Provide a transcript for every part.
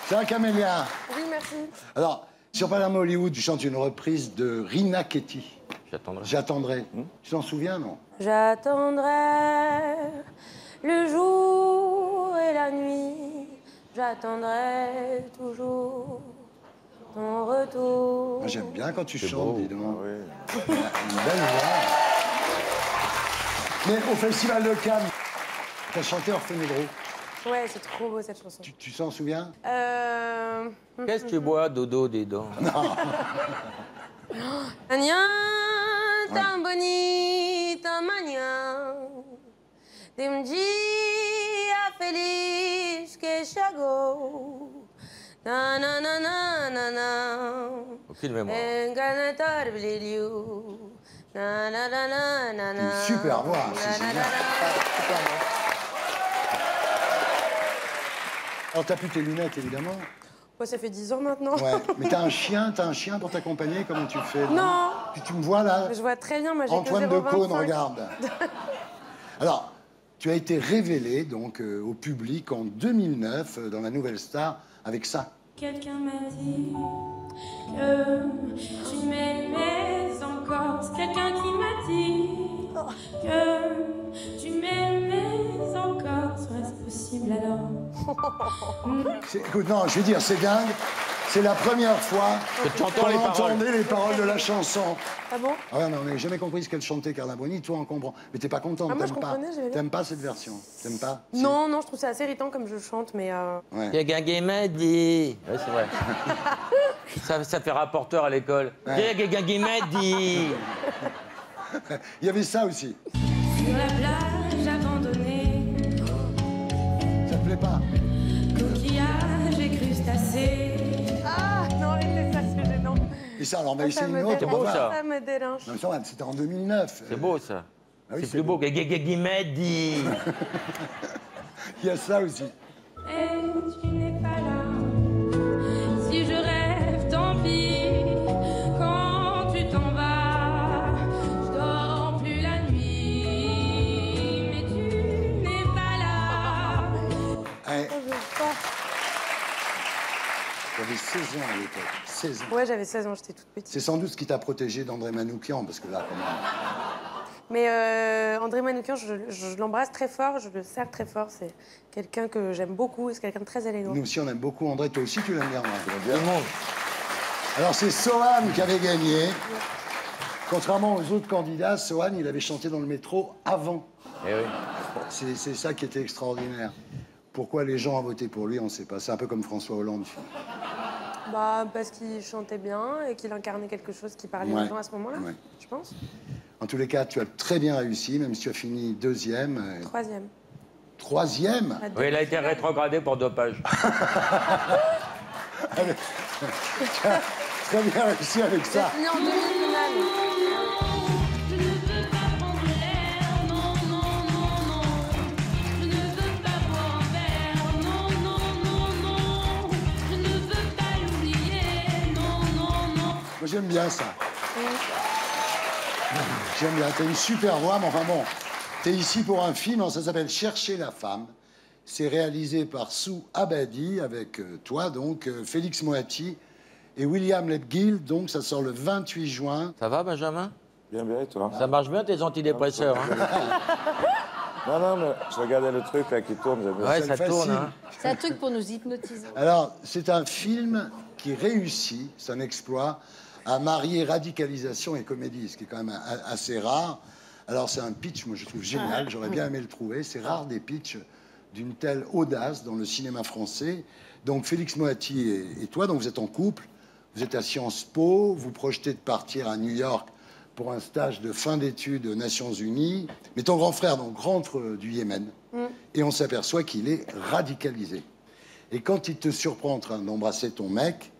Ça va, Camélia? Oui, merci. Alors, sur Palermo Hollywood, tu chantes une reprise de Rina Ketty. J'attendrai. J'attendrai. Tu t'en souviens, non? J'attendrai le jour et la nuit. J'attendrai toujours ton retour. Moi, j'aime bien quand tu chantes, beau. dis donc. Ah oui. Une belle voix. Mais au Festival de Cannes, t'as chanté Orphée Negro. Ouais, c'est trop beau cette chanson. Tu t'en souviens? Qu'est-ce que tu bois, dodo, des dents? Mañana tan bonita, mañana de dia feliz que chegou. Na na na na na na. Aucune mémoire. Encantar brilho. Na na na na na na. Une super voix, c'est Na, na, génial. na, na. Alors, t'as plus tes lunettes, évidemment. Ouais, ça fait 10 ans maintenant. Ouais. Mais t'as un chien pour t'accompagner? Comment tu fais? Non. Tu me vois, là? Je vois très bien, moi j'ai que Antoine de Caunes, 0,25. regarde. Alors, tu as été révélé donc au public en 2009 dans la Nouvelle Star avec ça. Quelqu'un m'a dit que tu m'aimais encore. C'est quelqu'un qui m'a dit que tu m'aimais encore. Serait-ce possible alors? Écoute, non, je vais dire, c'est dingue. C'est la première fois Que tu entends qu'on les paroles. entendait les paroles de la chanson. Ah bon? Ah ouais, mais on n'a jamais compris ce qu'elle chantait, Carla Bruni. Toi, on comprend. Mais t'es pas contente, Ah, moi, t'aimes je pas. comprenais, j'aimais bien. T'aimes pas cette version? T'aimes pas? Si. Non, non, je trouve ça assez irritant comme je chante, mais Ouais. Quelqu'un qui m'a dit. Oui, c'est vrai. ça fait rapporteur à l'école. Ouais. Quelqu'un qui m'a dit. Il y avait ça aussi. sur la plage abandonnée, Ça te plaît pas? coquillages et crustacés. Ah non, arrêtez ça, c'est gênant. Et ça, alors on va Ça essayer me une autre. dérange, on va beau, voir. ça. Ça me dérange. Non, mais ça, c'était en 2009. C'est beau, ça. Ah oui, c'est c'est plus beau beau. que quelqu'un qui m'a dit. Il y a ça aussi. Et tu n'es pas là. Si je rêve, tant pis. Quand tu t'en vas, je dors plus la nuit. Mais tu n'es pas là. Ouais. J'avais 16 ans à l'époque. 16 ans. Ouais, j'avais 16 ans, j'étais toute petite. C'est sans doute ce qui t'a protégé d'André Manoukian, parce que là, quand même. Mais André Manoukian, je l'embrasse très fort, je le serre très fort. C'est quelqu'un que j'aime beaucoup, c'est quelqu'un de très élégant. Nous aussi, on aime beaucoup André. Toi aussi, tu l'aimes bien, André. Tout le monde. Alors, c'est Sohan qui avait gagné. Contrairement aux autres candidats, Sohan, il avait chanté dans le métro avant. Eh oui. C'est ça qui était extraordinaire. Pourquoi les gens ont voté pour lui, on ne sait pas. C'est un peu comme François Hollande. Bah, parce qu'il chantait bien et qu'il incarnait quelque chose qui parlait Ouais. aux gens à ce moment-là, Ouais. je pense. En tous les cas, tu as très bien réussi, même si tu as fini deuxième. Troisième. Troisième? La Oui, il a été rétrogradé pour dopage. Très bien réussi avec ça. fini en demi-finale. Je ne veux pas prendre l'air, non, non, non, non. Je ne veux pas boire un verre, non, non, non, non. Je ne veux pas l'oublier, non, non, non. Moi, j'aime bien ça. J'aime bien. T'as une super voix, mais enfin bon. T'es ici pour un film, ça s'appelle Chercher la femme. C'est réalisé par Sue Abadi, avec toi, donc, Félix Moati et William Ledgill. Donc, ça sort le 28 juin. Ça va, Benjamin? Bien, bien, et toi? Ça marche bien, tes antidépresseurs, hein? Non, non, mais je regardais le truc là qui tourne, j'aime bien. Ouais, Ça ça le tourne, fascine. hein? C'est un truc pour nous hypnotiser. Alors, c'est un film qui réussit, c'est un exploit, à marier radicalisation et comédie, ce qui est quand même assez rare. Alors, c'est un pitch, moi, je trouve génial. J'aurais bien aimé le trouver. C'est rare des pitchs d'une telle audace dans le cinéma français. Donc, Félix Moati et toi, donc vous êtes en couple, vous êtes à Sciences Po, vous projetez de partir à New York pour un stage de fin d'études aux Nations Unies. Mais ton grand frère, donc, rentre du Yémen et on s'aperçoit qu'il est radicalisé. Et quand il te surprend en train d'embrasser ton mec,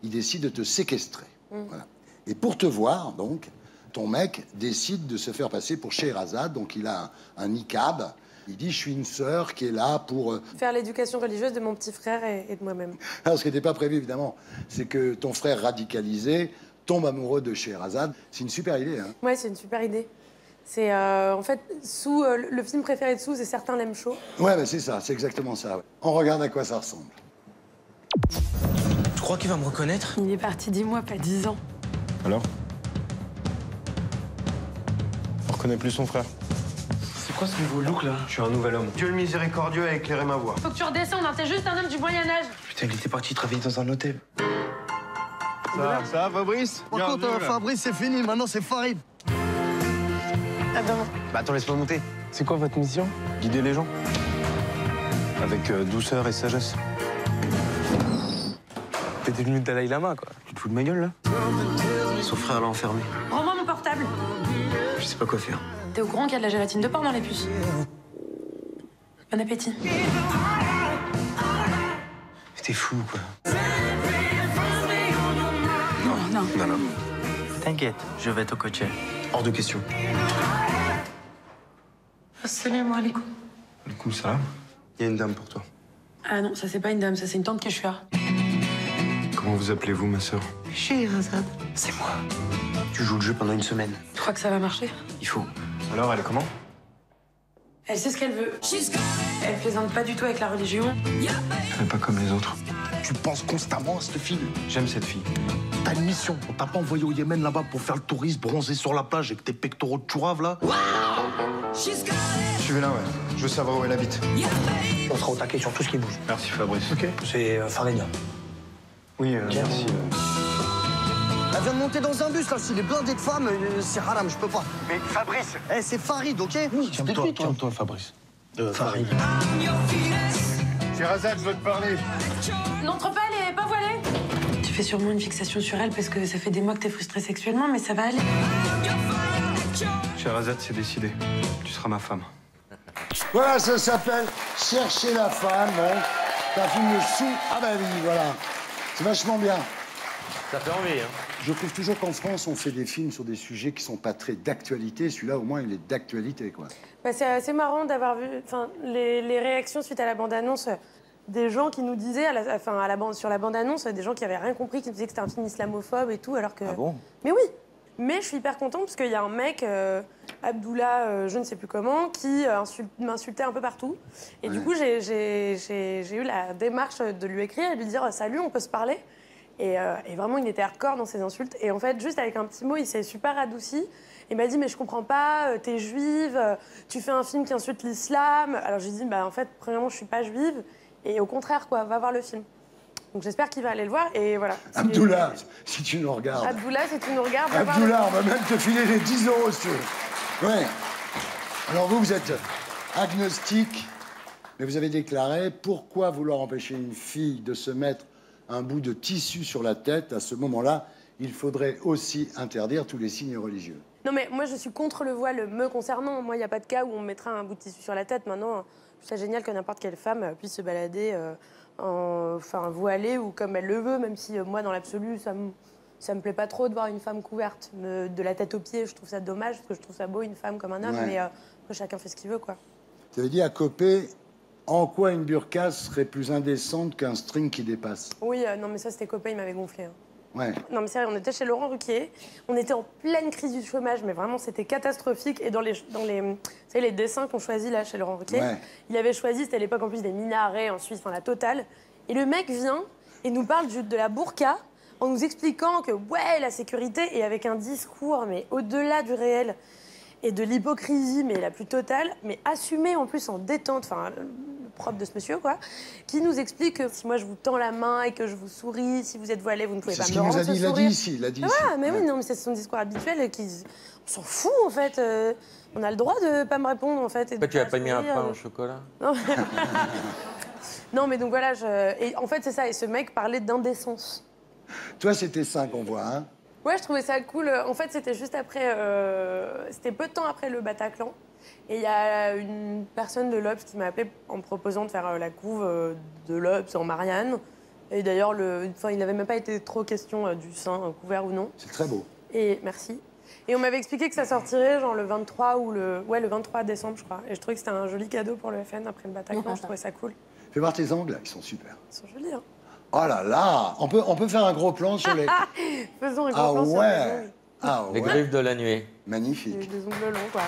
il décide de te séquestrer. Voilà. Et pour te voir, donc, ton mec décide de se faire passer pour Scheherazade. Donc, il a un niqab. Il dit, je suis une sœur qui est là pour... Faire l'éducation religieuse de mon petit frère et de moi-même. Alors, ce qui n'était pas prévu, évidemment, c'est que ton frère radicalisé tombe amoureux de Scheherazade. C'est une super idée, hein. Ouais, c'est une super idée. C'est en fait, le film préféré de Sous, c'est Certains l'aiment chaud. Ouais, bah, c'est ça, c'est exactement ça. Ouais. On regarde à quoi ça ressemble. Tu crois qu'il va me reconnaître? Il est parti 10 mois, pas 10 ans. Alors? On reconnaît plus son frère. C'est quoi ce nouveau look là? Je suis un nouvel homme. Dieu le miséricordieux a éclairé ma voie. Faut que tu redescendes, hein, t'es juste un homme du Moyen-Âge. Putain, il était parti travailler dans un hôtel. Ça va, Fabrice? Par contre, Fabrice, c'est fini. Maintenant, c'est Farid. Attends. Bah attends, laisse-moi monter. C'est quoi votre mission? Guider les gens. Avec douceur et sagesse. T'es devenu le Dalai Lama, quoi. Tu te fous de ma gueule, là? Son frère l'a enfermé. Rends-moi mon portable. Je sais pas quoi faire. T'es au courant qu'il y a de la gélatine de porc dans les puces? Bon appétit. T'es fou, quoi. Non. Non. T'inquiète, je vais te coacher. Hors de question. Assalamu alaikum. Du coup, ça va? Il y a une dame pour toi. Ah non, ça c'est pas une dame, ça c'est une tante Keshua. Comment vous appelez-vous, ma sœur? Scheherazade. C'est moi. Tu joues le jeu pendant une semaine. Tu crois que ça va marcher? Il faut. Alors, elle est comment? Elle sait ce qu'elle veut. Elle plaisante pas du tout avec la religion. Elle est pas comme les autres. Tu penses constamment à cette fille. J'aime cette fille. T'as une mission. On t'a pas envoyé au Yémen là-bas pour faire le touriste, bronzer sur la plage avec tes pectoraux de chourave là. Suivez-la, ouais. Je veux savoir où elle habite. On sera au taquet sur tout ce qui bouge. Merci, Fabrice. Ok. C'est Farida. Oui, merci. Elle vient de monter dans un bus là. S'il est blindé de femmes, c'est haram, je peux pas. Mais Fabrice! Eh, c'est Farid, ok? Oui, Calme-toi, Fabrice. Farid. Sherazade, je veux te parler. N'entre pas, elle est pas voilée. Tu fais sûrement une fixation sur elle parce que ça fait des mois que t'es frustrée sexuellement, mais ça va aller. Sherazade, c'est décidé. Tu seras ma femme. Voilà, ça s'appelle Chercher la femme. Hein. C'est un film de sous. Ah bah oui, voilà. C'est vachement bien. Ça fait envie, hein. Je trouve toujours qu'en France, on fait des films sur des sujets qui sont pas très d'actualité. Celui-là, au moins, il est d'actualité, quoi. Bah, c'est assez marrant d'avoir vu les réactions suite à la bande-annonce des gens qui nous disaient, sur la bande-annonce, des gens qui avaient rien compris, qui nous disaient que c'était un film islamophobe et tout, alors que... Ah bon? Mais oui. Mais je suis hyper contente parce qu'il y a un mec, Abdullah, je ne sais plus comment, qui m'insultait un peu partout. Et du coup, j'ai eu la démarche de lui écrire et de lui dire « Salut, on peut se parler ?» et vraiment, il était hardcore dans ses insultes. Et en fait, juste avec un petit mot, il s'est super adouci. Il m'a dit « Mais je comprends pas, t'es juive, tu fais un film qui insulte l'islam. » Alors je lui ai dit « Bah en fait, premièrement, je suis pas juive. Et au contraire, quoi, va voir le film. » Donc j'espère qu'il va aller le voir et voilà. Abdullah, si tu nous regardes. Abdullah, si tu nous regardes, va voir Abdullah, on va même te filer les 10 € si tu veux. Ouais. Alors vous êtes agnostique, mais vous avez déclaré pourquoi vouloir empêcher une fille de se mettre un bout de tissu sur la tête. À ce moment-là, il faudrait aussi interdire tous les signes religieux. Non mais moi je suis contre le voile me concernant. Moi il n'y a pas de cas où on mettra un bout de tissu sur la tête. Maintenant, c'est génial que n'importe quelle femme puisse se balader voilée ou comme elle le veut, même si moi dans l'absolu ça me plaît pas trop de voir une femme couverte de la tête aux pieds. Je trouve ça dommage parce que je trouve ça beau une femme comme un homme, Ouais. mais après, chacun fait ce qu'il veut quoi. Tu avais dit à Copé, en quoi une burqa serait plus indécente qu'un string qui dépasse? Oui, non mais ça c'était copain, il m'avait gonflé. Hein. Ouais. Non mais sérieux, on était chez Laurent Ruquier, on était en pleine crise du chômage, mais vraiment c'était catastrophique. Et dans les, vous savez, les dessins qu'on choisit là chez Laurent Ruquier, Ouais. il avait choisi, c'était à l'époque en plus des minarets en Suisse, enfin la totale. Et le mec vient et nous parle de la burqa en nous expliquant que ouais, la sécurité, et avec un discours mais au-delà du réel et de l'hypocrisie mais la plus totale, mais assumé en plus en détente, enfin le propre de ce monsieur quoi, qui nous explique que si moi je vous tends la main et que je vous souris, si vous êtes voilé, vous ne pouvez C'est pas ce me qu'il nous rendre a ce dit, il l'a sourire. dit ici, il l'a dit ici. Ah, mais oui, Ouais. non, mais c'est son discours habituel et on s'en fout en fait. On a le droit de pas me répondre en fait. Et Pourquoi de tu n'as pas mis un sourire. pain au chocolat? Non, mais... non, mais donc voilà, et en fait c'est ça, et ce mec parlait d'indécence. Toi, c'était 5, on voit, hein? Ouais, je trouvais ça cool. En fait, c'était juste après, c'était peu de temps après le Bataclan. Et il y a une personne de l'Obs qui m'a appelé en me proposant de faire la couve de l'Obs en Marianne. Et d'ailleurs, il n'avait même pas été trop question du sein couvert ou non. C'est très beau. Et merci. Et on m'avait expliqué que ça sortirait genre le 23 ou le 23 décembre, je crois. Et je trouvais que c'était un joli cadeau pour le FN après le Bataclan. Je trouvais ça cool. Fais voir tes angles, ils sont super. Ils sont jolis, hein. Oh là là, on peut faire un gros plan sur les... Faisons un Ah gros plan sur les ouais. ongles. Ah Les ouais. griffes de la nuit. Magnifique. Des ongles longs, quoi.